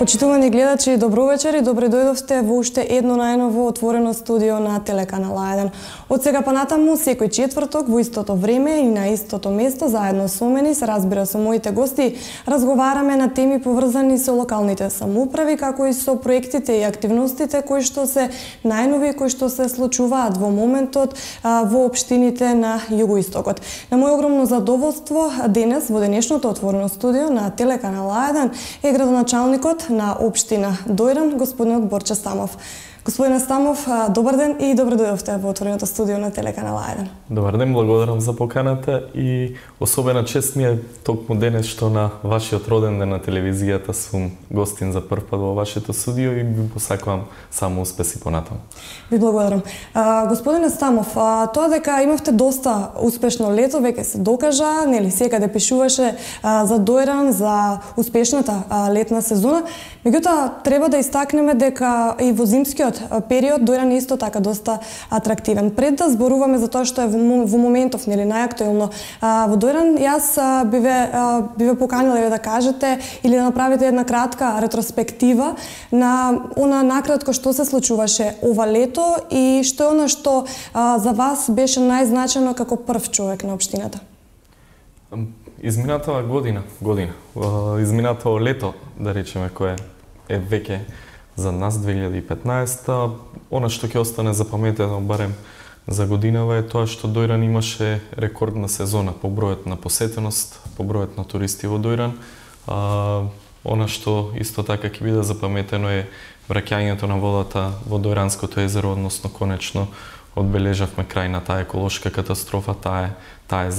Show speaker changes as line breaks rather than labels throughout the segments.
Почитувани гледачи, добро вечер и добре дојдовте во уште едно најново отворено студио на Телеканал А1. Од сега па натаму, секој четврток во истото време и на истото место, заедно со мене, се разбира со моите гости, разговараме на теми поврзани со локалните самоуправи, како и со проектите и активностите кои што се најнови, кои што се случуваат во моментот во општините на југоистокот. На моје огромно задоволство, денес во денешното отворено студио на Телеканал А1 е градоначалникот на општина Дојран, господинот Борче Стамов. Господин Стамов, добар ден и добре дојдовте во отвореното студио на Телеканал А1.
Добар ден, благодарам за поканата и особена чест ми е токму денес што на вашиот роден ден на телевизијата сум гостин за прв пат во вашето студио и ви посакувам само успеси понатаму.
Ви благодарам. Господине Стамов, тоа дека имавте доста успешно лето, веќе се докажа, нели секаде пишуваше за Дојран, за успешната летна сезона. Меѓутоа, треба да истакнеме дека и во зимскиот период Дојран е исто така доста атрактивен. Пред да зборуваме за тоа што е во моментов, нели најактуелно во Дојран, јас би ве поканила да кажете или да направите една кратка ретроспектива на она накратко што се случуваше ова лето и што е она што за вас беше најзначајно како прв човек на општината.
Изминатава година, изминатото лето, да речеме, кое е веќе за нас 2015-та, она што ќе остане запаметено барем за годинава е тоа што Дојран имаше рекордна сезона по бројот на посетеност, по бројот на туристи во Дојран. Она што исто така ќе биде запаметено е враќањето на водата во Дојранското езеро, односно конечно одбележавме крај на таа еколошка катастрофа, таа е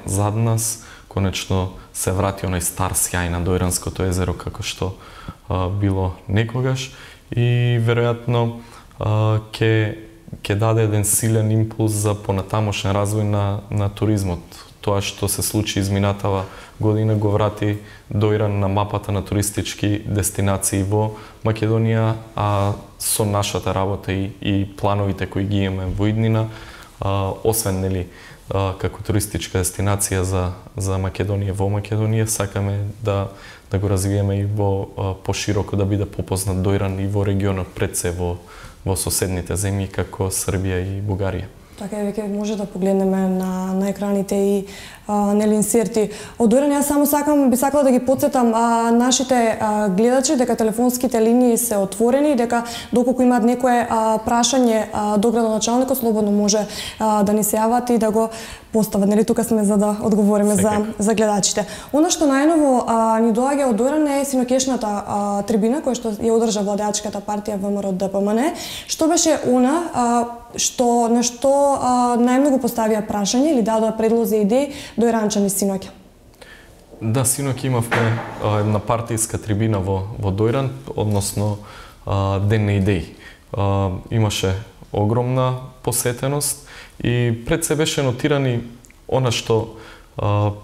зад нас. Конечно се врати онај стар сјај на Дојранското езеро како што било некогаш и веројатно ќе даде еден силен импулс за понатамошен развој на туризмот. Тоа што се случи изминатава година го врати Дојран на мапата на туристички дестинации во Македонија, а со нашата работа и плановите кои ги имаме во иднина, освен нели како туристичка дестинација за Македонија во Македонија, сакаме да го развиеме и во пошироко да биде попознат Дојран и во регионот пред се во соседните земји како Србија и Бугарија.
Така е, веќе може да погледнеме на екраните и нели инсерти од Дојран. Јас само би сакала да ги потсетам нашите гледачи дека телефонските линии се отворени и дека доколку имаат некое прашање до градоначалникот, слободно може да ни се јават и да го постават. Нели тука сме за да одговориме за гледачите. Она што најново ни доаѓа од Дојран е синокешната трибина која што ја одржа владеачката партија ВМРО ДПМН. Што беше она на што најмногу поставија прашање или дадоа предлози и идеи дојранчани синоќа?
Да, синоќа имавме една партијска трибина во Дојран, односно Ден на идеи. Имаше огромна посетеност и пред се беше нотирани она што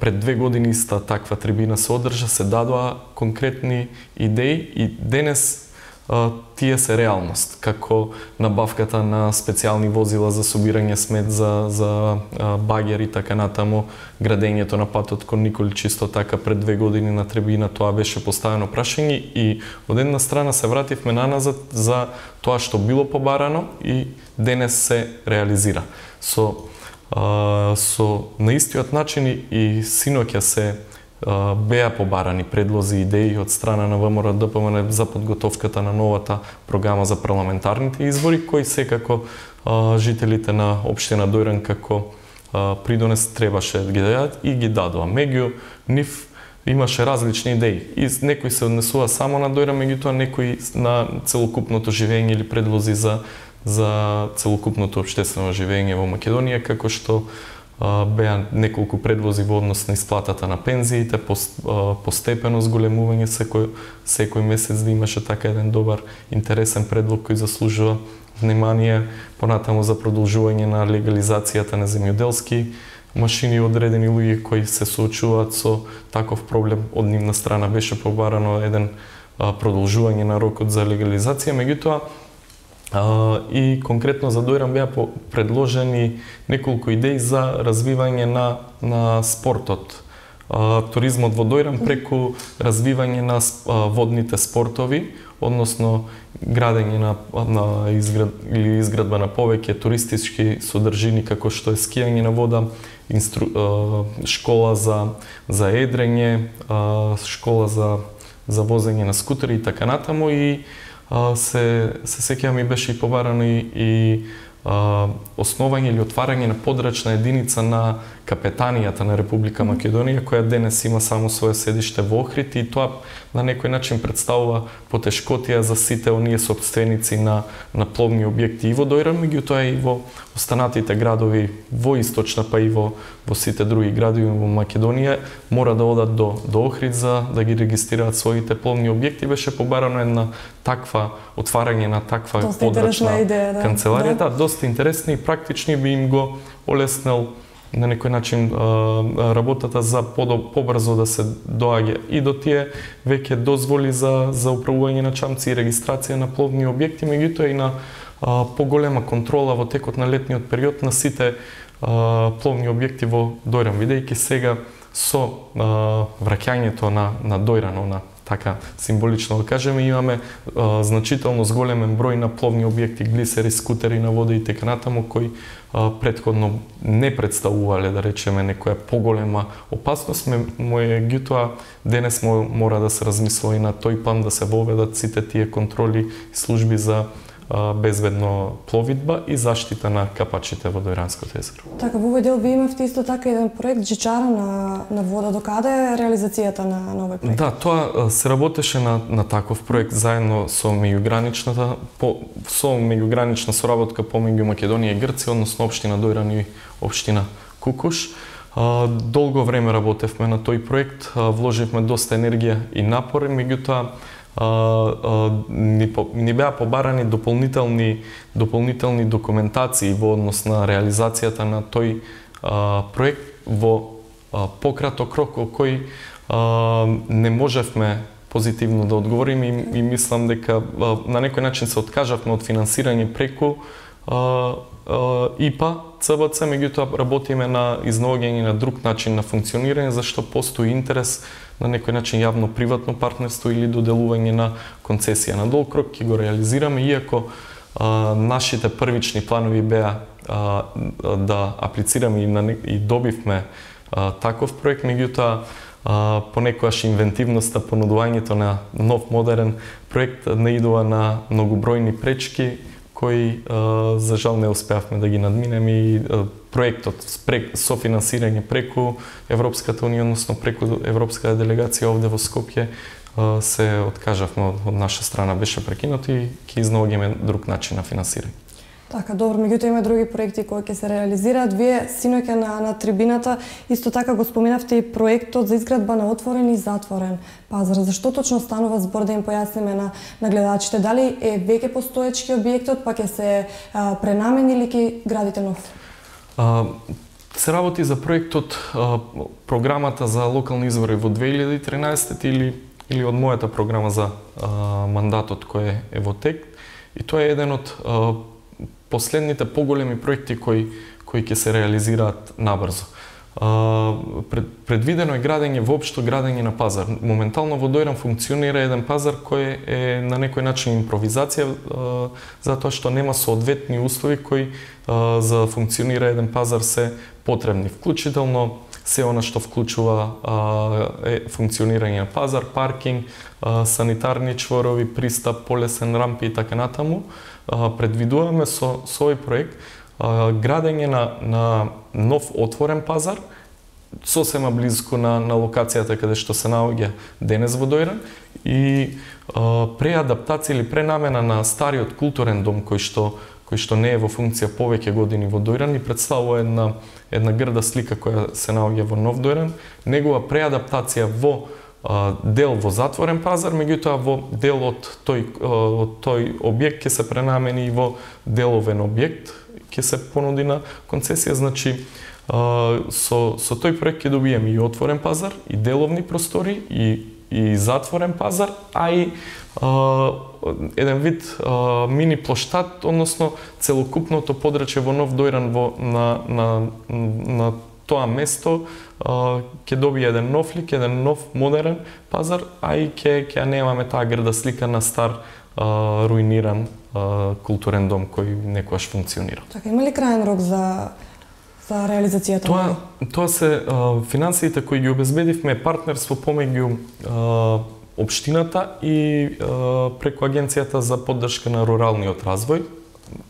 пред 2 години иста таква трибина се одржа, се дадоа конкретни идеи и денес тие се реалност, како набавката на специјални возила за собирање смет за багери, така натаму, градењето на патот кон Николич, исто така пред 2 години на трибина тоа беше поставено прашање и од една страна се вративме наназад за тоа што било побарано и денес се реализира. Со на истиот начин и синоќа се беа побарани предлози и идеи од страна на ВМРО ДПМН за подготовката на новата програма за парламентарните избори, кои секако жителите на општина Дојран како придонес требаше да ги дадат и ги дадоа. Меѓу нив имаше различни идеи. И некои се однесува само на Дојран, меѓутоа некои на целокупното живење или предлози за целокупното општествено живење во Македонија, како што беа неколку предлози во однос на исплатата на пензиите, постепено зголемување секој месец да имаше така еден добар, интересен предлог кој заслужува внимание, понатаму за продолжување на легализацијата на земјоделски машини, одредени луѓе кои се соочуваат со таков проблем. Од нивна страна беше побарано еден продолжување на рокот за легализација, меѓутоа и конкретно за Дојран беа предложени неколку идеи за развивање на спортот туризмот во Дојран преку развивање на водните спортови, односно градење или изградба на повеќе туристички содржини како што е скијање на вода, школа за едрење, школа за возење на скутери и така натаму, и се сеќавам и беше и побарано и основање или отварање на подрачна единица на капетанијата на Република Македонија, која денес има само свое седиште во Охрид, и тоа на некој начин представува потешкотија за сите оние сопственици на пловни објекти и во Дојран, меѓутоа и во останатите градови во Источна, па и во сите други градови во Македонија, мора да одат до Охрид за да ги регистрираат своите пловни објекти. Беше побарано една таква отварање на таква подрачна идеја, канцеларија. Да, доста интересни и практични, би им го олеснел на некој начин работата за побрзо да се доаѓа и до тие веќе дозволи за управување на чамци и регистрација на пловни објекти, меѓутоа и на поголема контрола во текот на летниот период на сите пловни објекти во Дојран, бидејќи сега со враќањето на Дојран, така символично да кажеме, имаме значително зголемен број на пловни објекти, глисери, скутери на вода и така натаму, кои претходно не представувале, да речеме, некоја поголема опасност, меѓутоа денес мора да се размислува и на тој план да се воведат сите тие контроли и служби за безбедно пловидба и заштита на капачите во Дојранското езеро.
Така, во овој дел ви имавте исто така еден проект Жичара на вода. До каде е реализацијата на овој проект?
Да, тоа се работеше на таков проект заедно со меѓугранична соработка помеѓу Македонија и Грција, односно општина Дојран и општина Кукуш. Долго време работевме на тој проект, вложивме доста енергија и напор, меѓутоа ни беа побарани дополнителни документации во однос на реализацијата на тој проект во пократок рок во кој не можевме позитивно да одговориме и мислам дека на некој начин се откажавме од финансирање преку ИПА, ЦБЦ, меѓутоа работиме на изнаоѓање на друг начин на функционирање, зашто постои интерес на некој начин јавно-приватно партнерство или доделување на концесија на долг рок, ќе го реализираме, иако нашите првични планови беа да аплицираме и добивме таков проект, меѓутоа понекогаш инвентивноста, понудувањето на нов модерен проект наидува на многобројни пречки кои за жал не успеавме да ги надминеме, и проектот со финансирање преку Европската унија, односно преку Европската делегација овде во Скопје, се откажавме од наша страна, беше прекинато и ќе изнаоѓаме друг начин на финансирање.
Така, добро, меѓутоа има други проекти кои ќе се реализираат. Вие синоќа на трибината исто така го споменавте и проектот за изградба на отворен и затворен пазар. Зашто точно станува збор, да им појасниме на гледачите? Дали е веќе постоечки објектот, па ќе се пренамени или ќе градите нов?
Се работи за проектот програмата за локални избори во 2013 или од мојата програма за мандатот кој е во тек, и тоа е еден од последните поголеми проекти кои ќе се реализираат набрзо. Предвидено е градење, воопшто градење на пазар. Моментално во Дојран функционира еден пазар кој е на некој начин импровизација, затоа што нема соодветни услови кои за функционира еден пазар се потребни, вклучително се она што вклучува функционирање на пазар, паркинг, санитарни чворови, пристап, полесен рампи и така натаму. Предвидуваме со овој проект градење на нов отворен пазар, сосема близко на локацијата каде што се наоѓа денес во Дојран, и преадаптација или пренамена на стариот културен дом кој што не е во функција повеќе години во Дојран и представува една грда слика која се наоѓа во Нов Дојран, негова преадаптација во дел во затворен пазар, меѓутоа во дел од тој објект ќе се пренамени и во деловен објект, ќе се понуди на концесија. Значи, со тој проект ќе добиеме и отворен пазар, и деловни простори, и затворен пазар, а и еден вид мини плоштад, односно целокупното подрачје во Нов Дојран на тоа место ќе добие еден нов лик, еден нов модерен пазар, а и ќе немаме таа грда слика на стар руиниран културен дом кој некогаш функционира.
Така, има ли краен рок за реализацијата?
Тоа се финансиите кои ги обезбедивме партнерство помеѓу општината и преку Агенцијата за поддршка на руралниот развој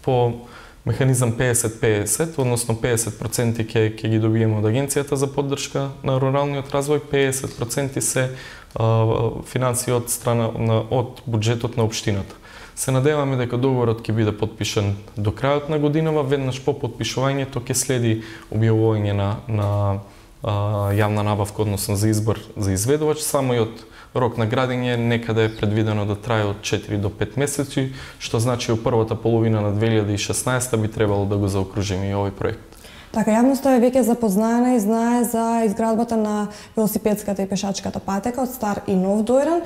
по механизам 50-50, односно 50% ќе ги добиеме од Агенцијата за поддршка на руралниот развој, 50% се финансии од страна од буџетот на општината. Се надеваме дека договорот ќе биде подпишан до крајот на годинава, веднаш по подпишувањето ќе следи објавување на јавна набавка, односно за избор за изведувач. Самиот рок на градење некаде е предвидено да трае од 4 до 5 месеци, што значи во првата половина на 2016 би требало да го заокружиме и овој проект.
Така, јавноста е веќе запознаена и знае за изградбата на велосипедската и пешачката патека од Стар и Нов Дојран.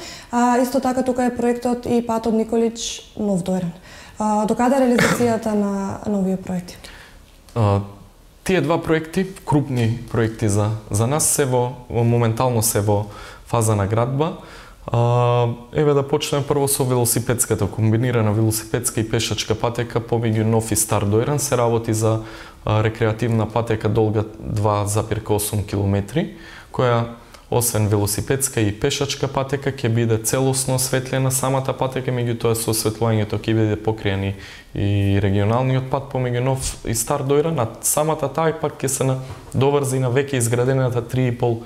Исто така тука е проектот и патот Николич Нов Дојран. Докаде реализацијата на новиот проекти?
Тие два проекти, крупни проекти за нас, се моментално се во фаза на градба. Еве да почнеме прво со велосипедската, комбинирана велосипедска и пешачка патека помеѓу Нов и Стар Дојран. Се работи за рекреативна патека долга 2,8 км, која освен велосипедска и пешачка патека ќе биде целосно осветлена самата патека, меѓутоа со осветлувањето ќе биде покриен и регионалниот пат помеѓу Нов и Стар Дојран, а самата таа пак ќе се доврзи на веќе изградената 3,5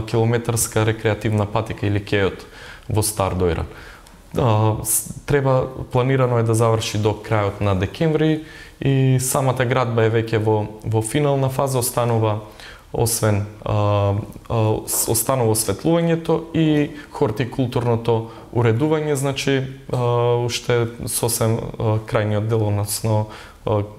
километарска рекреативна патека или кејот во Стар Дојран. Планирано е да заврши до крајот на декември и самата градба е веќе во финална фаза, останува осветлувањето и хортикултурното уредување, значи уште сосем крајниот дел, односно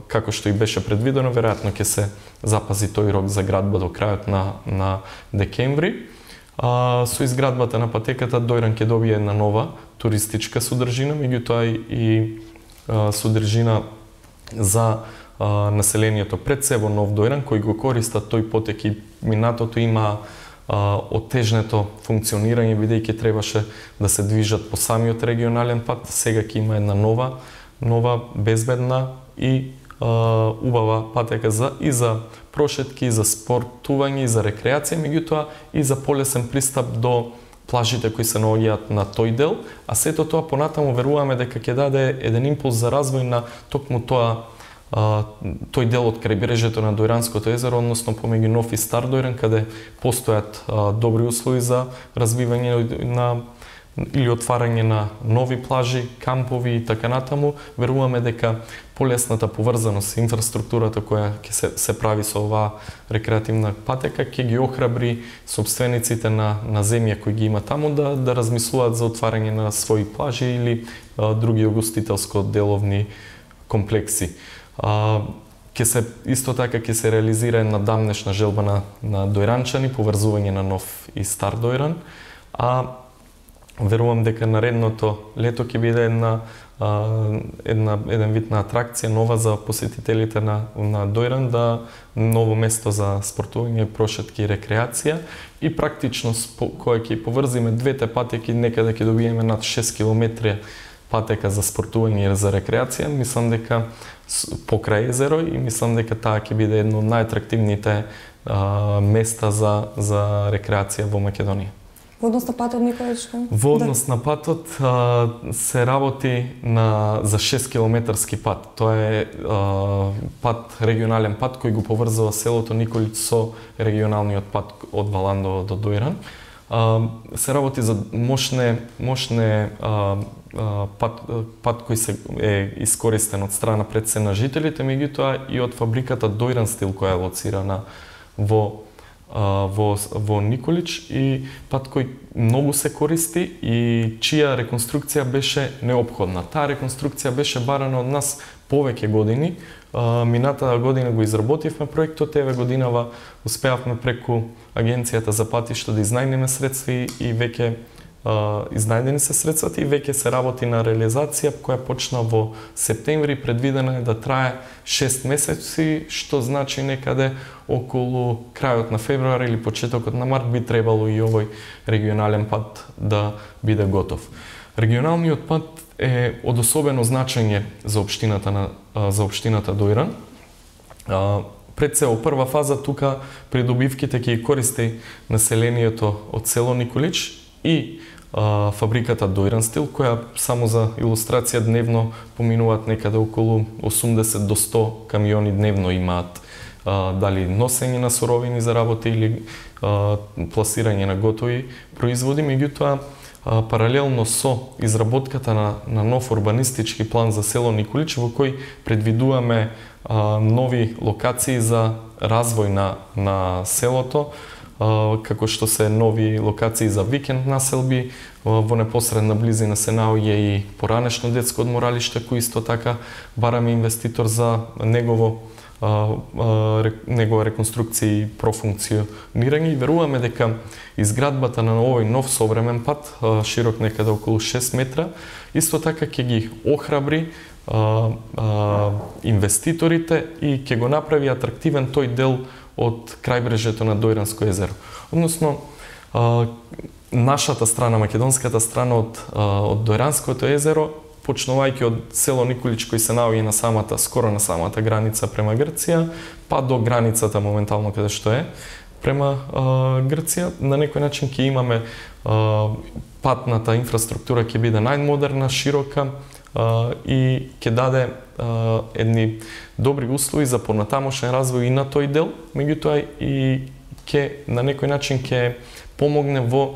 како што и беше предвидено, веројатно ќе се запази тој рок за градба до крајот на декември. Со изградбата на патеката Дојран ќе добие една нова туристичка содржина, меѓутоа и содржина за населението пред се во Нов Дојран, кои го користат тој потек и минатото има оттежнето функционирање, бидејќи требаше да се движат по самиот регионален пат. Сега ќе има една нова безбедна и убава патека и за прошетки, и за спортување, и за рекреација, меѓутоа и за полесен пристап до плажите кои се наоѓаат на тој дел, а сето тоа понатаму веруваме дека ќе даде еден импулс за развој на токму тој дел од крајбрежјето на Дојранското езеро, односно помеѓу Нов и Стар Дојран, каде постојат добри услови за развивање или отварање на нови плажи, кампови и така натаму. Веруваме дека полесната поврзаност и инфраструктурата која ќе се прави со оваа рекреативна патека ќе ги охрабри сопствениците на земја кои ги има таму да размислуваат за отварање на своји плажи или други угостителско деловни комплекси. Исто така ќе се реализира една дамнешна желба на дојранчани, поврзување на Нов и Стар Дојран, а верувам дека наредното лето ќе биде еден вид на атракција нова за посетителите на Дојран, ново место за спортување, прошетки и рекреација и практичност која ќе поврзиме двете патеки, некаде ќе добиеме над 6 км патека за спортување и за рекреација. Мислам дека покрај езеро и мислам дека таа ќе биде едно од најатрактивните места за рекреација во Македонија.
Во однос на патот Николич?
Во однос на патот се работи за 6 километарски пат. Тоа е регионален пат кој го поврзува селото Николич со регионалниот пат од Валандово до Дојран. Се работи за мощне пат кој се е искористен од страна пред се на жителите, меѓутоа и од фабриката Дојран Стил која е лоцирана во Николич и пат кој многу се користи и чија реконструкција беше неопходна. Таа реконструкција беше барана од нас повеќе години. Минатата година го изработивме проектот, еве годинава успеавме преку Агенцијата за патишта да изнајдеме средства и веќе изнајдени се средствата и веќе се работи на реализација која почна во септември, предвидена е да трае 6 месеци, што значи некаде околу крајот на февруар или почетокот на март би требало и овој регионален пат да биде готов. Регионалниот пат е од особено значење за општината Дојран. Пред се, во прва фаза тука придобивките ќе користи населението од село Николич и фабриката Дојран Стил, која само за илустрација дневно поминуваат некаде околу 80 до 100 камиони дневно имаат дали носење на суровини за работа или пласирање на готови производи. Меѓутоа, паралелно со изработката на нов урбанистички план за село Николич, во кој предвидуваме нови локации за развој на селото, како што се нови локации за викенд населби, во непосредна близина се наоѓа и поранешно детско одморалиште, кој исто така бараме инвеститор за негова реконструкција и профункционирање, и веруваме дека изградбата на овој нов современ пат, широк некаде околу 6 метра, исто така ќе ги охрабри инвеститорите и ќе го направи атрактивен тој дел од крајбрежјето на Дојранско езеро. Односно, нашата страна, македонската страна од Дојранското езеро, почнувајќи од село Николич, кој се наоѓа скоро на самата граница према Грција, па до границата моментално каде што е према Грција, на некој начин ќе имаме патната инфраструктура ќе биде најмодерна, широка и ќе даде едни добри услови за понатамошен развој и на тој дел, меѓутоа и ќе на некој начин ќе помогне во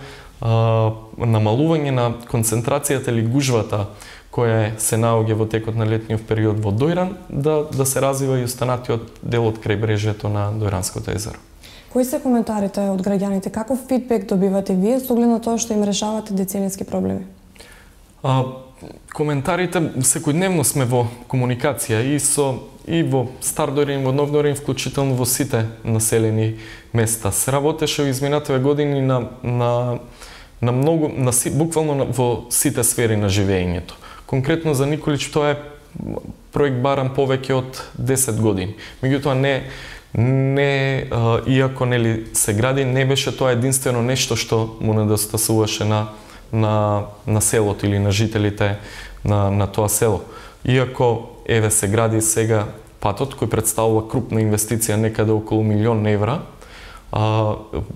намалување на концентрацијата или гужвата која се наоѓа во текот на летниот период во Дојран, да се развива и останатиот дел од крајбрежјето на Дојранското езеро.
Кои се коментарите од граѓаните? Каков фидбек добивате вие со оглед на тоа што им решавате деценijски проблеми?
Коментарите, секојдневно сме во комуникација и во Стар Дојран, во Нов Дојран, вклучително во сите населени места. Се работеше во изминативе години буквално во сите сфери на живеењето. Конкретно за Николич тоа е проект барам повеќе од 10 години. Меѓутоа иако нели се гради, не беше тоа единствено нешто што му недостасуваше на селото или на жителите на тоа село. Иако еве се гради сега патот кој представува крупна инвестиција некаде околу 1 милион евра,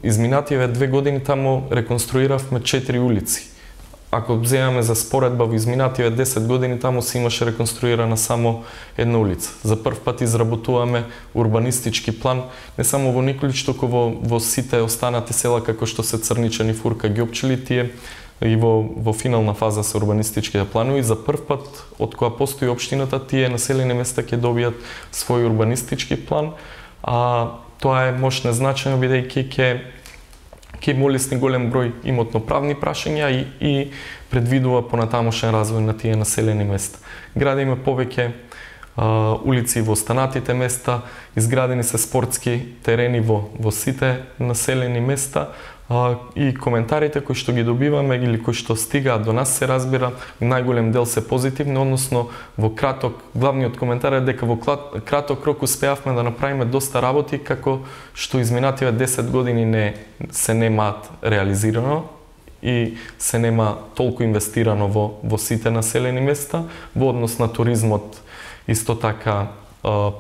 изминативе 2 години таму реконструиравме 4 улици. Ако земаме за споредба, во изминативе 10 години таму се имаше реконструирана само една улица. За прв пат изработуваме урбанистички план не само во Николич, туку во сите останати села како што се Црничани, Фурка, Ѓопчели, тие и во финална фаза се урбанистичките планови. За прв пат од кога постои општината, тие населени места ќе добијат свој урбанистички план, тоа е мощно значено бидејќи ќе молесни голем број имотно-правни прашања и предвидува понатамошен развој на тие населени места. Градиме повеќе улици во останатите места, изградени се спортски терени во сите населени места, и коментарите кои што ги добиваме или кои што стигаат до нас, се разбира, најголем дел се позитивни, односно главниот коментар е дека во краток рок успеавме да направиме доста работи, како што изминативе 10 години се немаат реализирано и се нема толку инвестирано во сите населени места. Во однос на туризмот исто така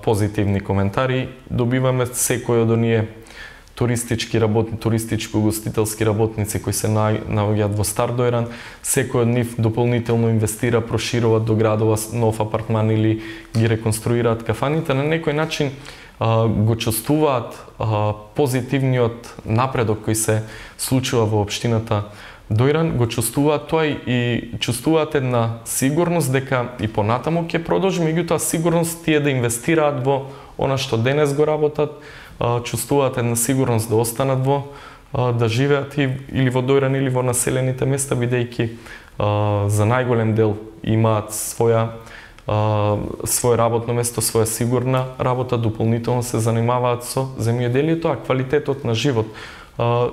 позитивни коментари добиваме. Секој од оние туристичко-гостителски работници кои се наоѓаат во Стар Дојран, секој од нив дополнително инвестира, проширува, доградува нов апартман или ги реконструираат кафаните. На некој начин го чувствуваат позитивниот напредок кој се случува во општината Дојран, го чувствуваат тоа и чувствуваат една сигурност дека и понатаму ќе продолжи, меѓутоа сигурност тие да инвестираат во она што денес го работат, чувствуваат една сигурност да останат да живеат или во Дојран или во населените места, бидејќи за најголем дел имаат свое работно место, своја сигурна работа, дополнително се занимаваат со земјоделието, а квалитетот на живот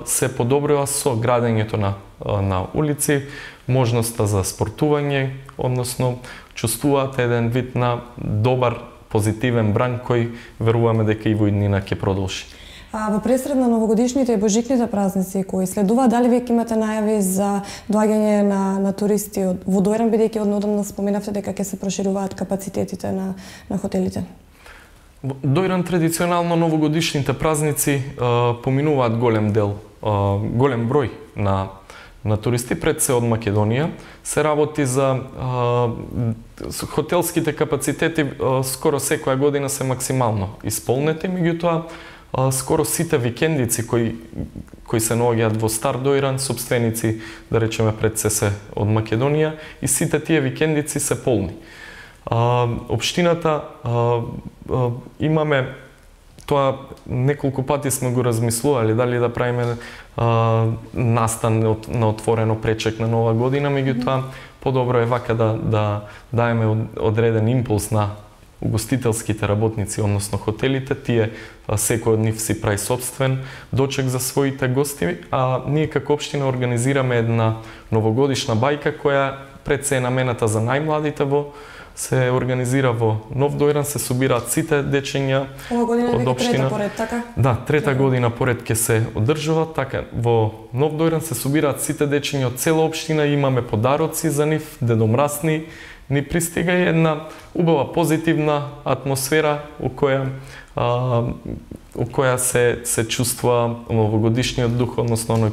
се подобрува со градењето на улици, можноста за спортување, односно чувствуваат еден вид на добар, позитивен бран кој веруваме дека и во иднина ќе продолжи.
Во пресред на новогодишните и божичните празници кои следува, дали веќе имате најави за доаѓање на туристи во Дојран, бидејќи однодамна споменавте дека ќе се прошируваат капацитетите на хотелите?
Дојран традиционално новогодишните празници поминуваат голем број на туристи, пред се од Македонија. Се работи за хотелските капацитети скоро секоја година се максимално исполнети, меѓутоа скоро сите викендици кои се наоѓаат во Стар Дојран, сопственици, да речеме, пред се од Македонија, и сите тие викендици се полни. Општината имаме тоа неколку пати сме го размислували дали да правиме настан на отворено пречек на Нова година, меѓутоа подобро е вака да даеме одреден импулс на угостителските работници, односно хотелите. Тие секој од нив си прави собствен дочек за своите гости, а ние како општина организираме една новогодишна бајка која пред се е намената за најмладите се организира во Нов Дојран, се собираат сите дечиња од општина.
Трета поред, така?
Да, трета година поред ќе се одржува, така во Нов Дојран се собираат сите дечиња од цела општина, имаме подароци за нив, Дедо Мраз ни пристига и една убава позитивна атмосфера у која се чувствува новогодишниот дух, односно оној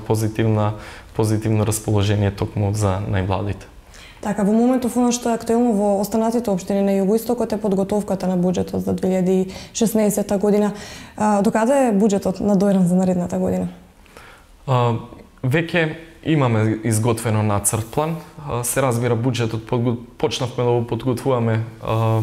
позитивно расположение токму за најмладите.
Така, во моментов оно што е актуелно во останатите општини на југоистокот е подготовката на буџетот за 2016 година. Докаде е буџетот на Дојран за наредната година?
Веќе имаме изготвено нацрт план. Се разбира, буџетот почнавме да го подготвуваме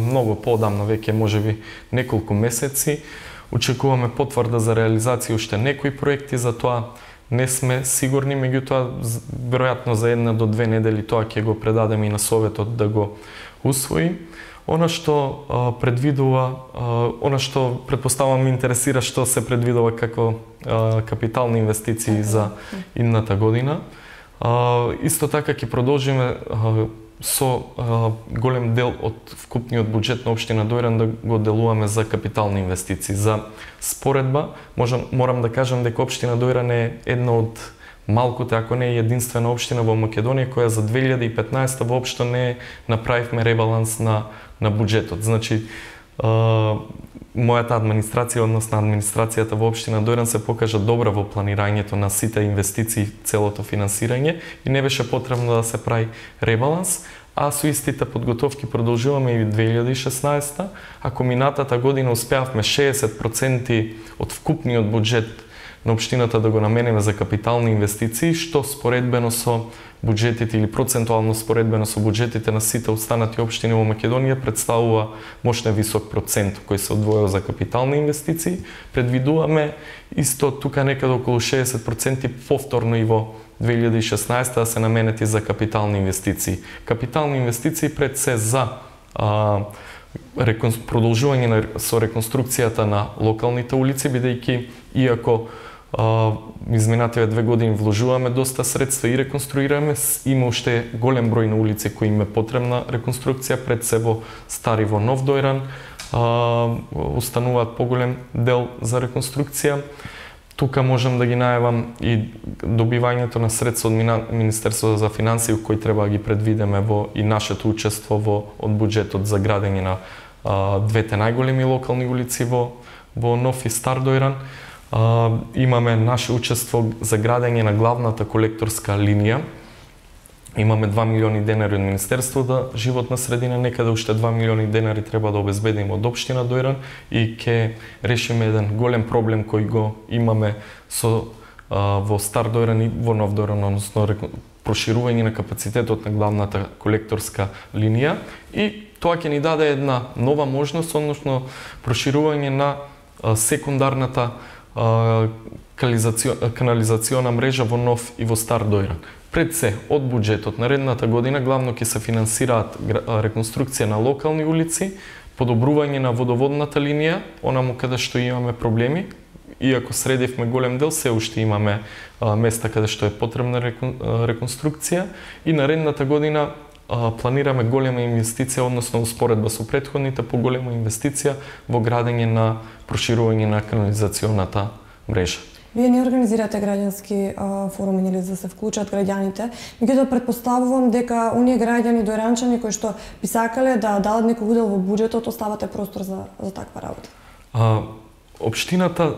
многу поодамна, веќе можеби неколку месеци. Очекуваме потврда за реализација уште некои проекти, за тоа не сме сигурни, меѓутоа веројатно за 1 до 2 недели тоа ќе го предадеме и на Советот да го усвои. Она што предпоставам интересира што се предвидува како капитални инвестиции за идната година. Исто така ќе продолжиме со голем дел од вкупниот буџет на општина Дојран да го делуваме за капитални инвестиции. За споредба, морам да кажам дека општина Дојран е една од малкуте, ако не е единствена општина во Македонија која за 2015 воопшто не направивме ребаланс на буџетот. Значи, мојата администрација, односно администрацијата во општина Дојран се покажа добра во планирањето на сите инвестиции, целото финансирање и не беше потребно да се прави ребаланс, а со истите подготовки продолжуваме и 2016, ако минатата година успеавме 60% од вкупниот буџет на општината да го наменеме за капитални инвестиции, што споредбено со буџетите или процентуално споредбено со буџетите на сите останати општини во Македонија представува мощно висок процент кој се одвојува за капитални инвестиции. Предвидуваме исто тука некаде околу 60% повторно и во 2016 да се наменети за капитални инвестиции. Капитални инвестиции пред се за продолжување со реконструкцијата на локалните улици, бидејќи иако изминативе 2 години вложуваме доста средства и реконструираме, има уште голем број на улици кои им е потребна реконструкција, пред се во Стари во Нов Дојран остануваат поголем дел за реконструкција. Тука можам да ги најавам и добивањето на средства од Министерството за финансии кои треба да ги предвидеме и нашето учество од буџетот за градење на двете најголеми локални улици во Нов и Стар Дојран. Имаме наше учество за градење на главната колекторска линија. Имаме 2 милиони денари од Министерство за животна средина, некаде уште 2 милиони денари треба да обезбедиме од општина Дојран и ќе решиме еден голем проблем кој го имаме во Стар Дојран и во Нов Дојран, односно проширување на капацитетот на главната колекторска линија, и тоа ќе ни даде една нова можност, односно проширување на секундарната канализациона мрежа во Нов и во Стар Дојран. Пред се, од буџетот наредната година главно ќе се финансираат реконструкција на локални улици, подобрување на водоводната линија, онаму каде што имаме проблеми, иако средивме голем дел, се уште имаме места каде што е потребна реконструкција и наредната година планираме голема инвестиција, односно успоредба со претходните, поголема инвестиција во градење на проширување на канализационата мрежа.
Вие не организирате граѓански форуми или за да се вклучат граѓаните, меѓутоа претпоставувам дека оние граѓани дојранчани кои што би сакале да дадат некој удел во буџетот, оставате простор за таква работа.
Општината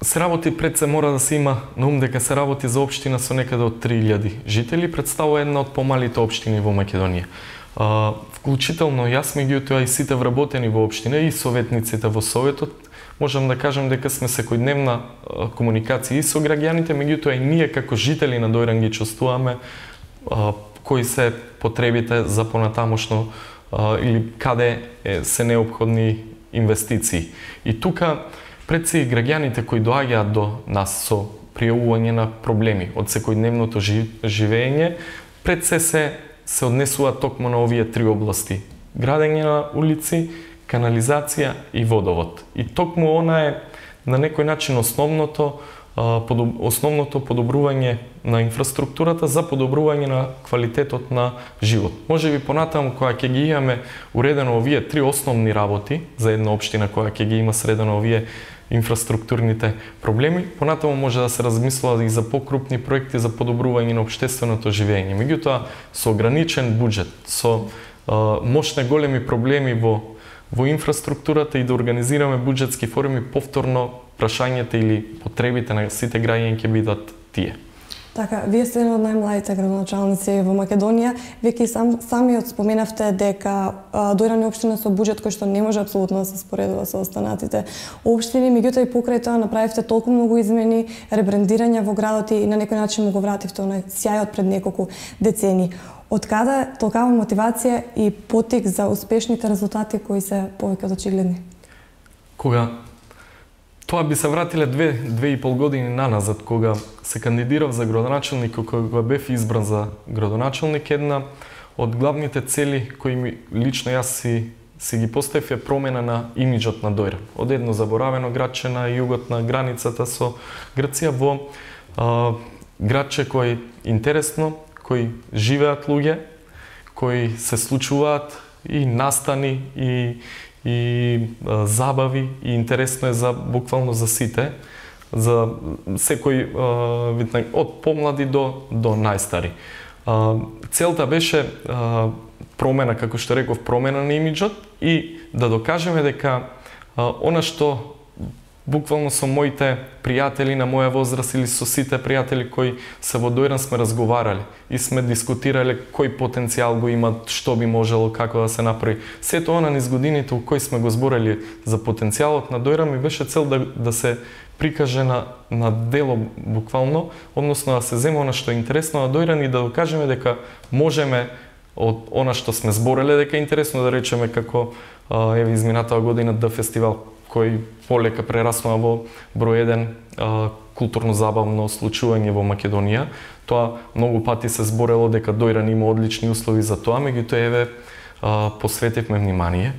се работи, пред се мора да се има на ум дека се работи за општина со некаде од 3000 жители, представува една од помалите општини во Македонија. Вклучително јас, меѓутоа и сите вработени во општина и советниците во советот, можам да кажам дека сме секојдневна комуникација и со граѓаните, меѓутоа и ние како жители на Дојран ги чувствуваме кои се потребите за понатамошно или каде се неопходни инвестиции. И тука пред се и граѓаните кои доаѓаат до нас со пријавување на проблеми од секојдневното живење, пред се однесуваат токму на овие три области: градење на улици, канализација и водовод. И токму она е на некој начин основното подобрување на инфраструктурата за подобрување на квалитетот на живот. Може би понатаму кога ќе ги имаме уредено овие три основни работи за една општина, кога ќе ги има средено овие инфраструктурните проблеми, понатаму може да се размислува и за покрупни проекти за подобрување на општественото живење. Меѓутоа, со ограничен буџет, со мощни големи проблеми во инфраструктурата и да организираме буџетски форуми, повторно прашањата или потребите на сите граѓани ќе бидат тие.
Така, вие сте еден од најмладите градоначалници во Македонија. Веќе самиот споменавте дека Дојран е општина со буџет кој што не може апсолутно да се споредува со останатите општини, меѓутоа и покрај тоа направивте толку многу измени, ребрендирања во градот и на некој начин му го вративте онај сјајот пред неколку децени. Од каде толкава мотивација и потик за успешните резултати кои се повеќе од очигледни?
Кога тоа би се вратиле 2,5 години наназад, кога се кандидирав за градоначалник, кога бев избран за градоначалник, една од главните цели кои лично јас си ги поставив е промена на имиџот на Дојран. Од едно заборавено градче на југот на границата со Грција во градче кој интересно, кои живеат луѓе, кои се случуваат и настани и забави и интересно е за буквално за сите, за секој вид од помлади до најстари. Целта беше промена, како што реков, промена на имиџот и да докажеме дека она што буквално со моите пријатели на моја возраст или со сите пријатели кои се во Дојран сме разговарали и сме дискутирале кој потенцијал го имат, што би можело, како да се направи. Сето она низ годините у кои сме го зборели за потенцијалот на Дојран ми беше цел да се прикаже на дело буквално, односно да се зема она што е интересно на Дојран и да докажеме дека можеме од она што сме збореле дека е интересно, да речеме како еве изминатава година фестивал кој полека прераснува во број 1 културно-забавно случување во Македонија. Тоа многу пати се зборело дека Дојран има одлични услови за тоа, меѓутоа еве посветивме внимание,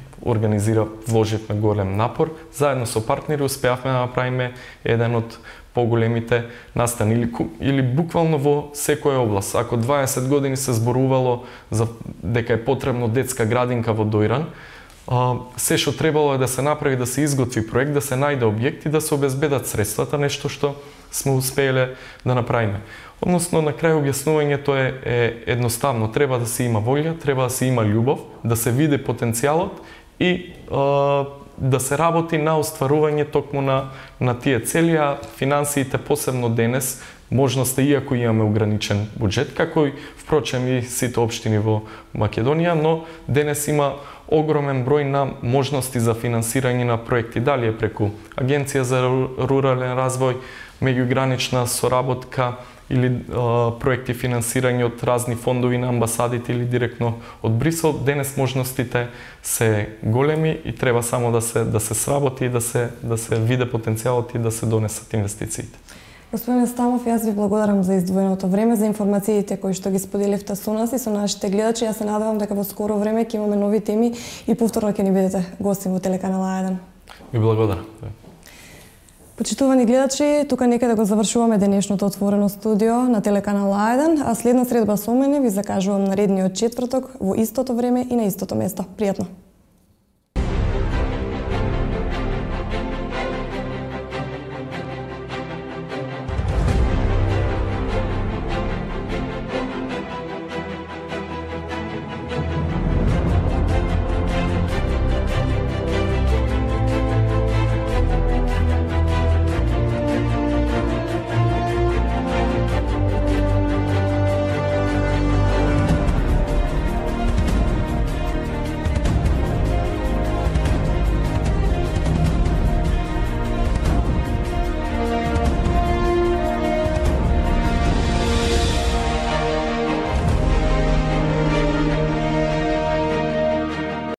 вложивме голем напор, заедно со партнери успеавме да направиме еден од поголемите настани или буквално во секоја област. Ако 20 години се зборувало за дека е потребно детска градинка во Дојран, се што требало е да се направи, да се изготви проект, да се најде објект и да се обезбедат средствата, нешто што сме успееле да направиме. Односно, на крај објаснувањето е едноставно. Треба да се има волја, треба да се има љубов, да се види потенцијалот и да се работи на остварување токму на тие цели, а финансиите посебно денес, можноста, иако имаме ограничен буџет, како и впрочем и сите општини во Македонија, но денес има огромен број на можности за финансирање на проекти, дали е преку Агенција за рурален развој, меѓугранична соработка или проекти финансирање од разни фондови на амбасадите или директно од Брисел. Денес можностите се големи и треба само да се сработи и да се види потенцијалот и да се донесат инвестициите.
Господин Стамов, јас ви благодарам за издвоеното време, за информациите кои што ги споделивте со нас и со нашите гледачи. Јас се надевам дека во скоро време ќе имаме нови теми и повторно ќе ни бидете гости во телеканал А1.
Ви благодарам.
Почитувани гледачи, тука некаде го завршуваме денешното отворено студио на телеканал А1, а следна средба со мене ви закажувам наредниот четврток во истото време и на истото место. Пријатно!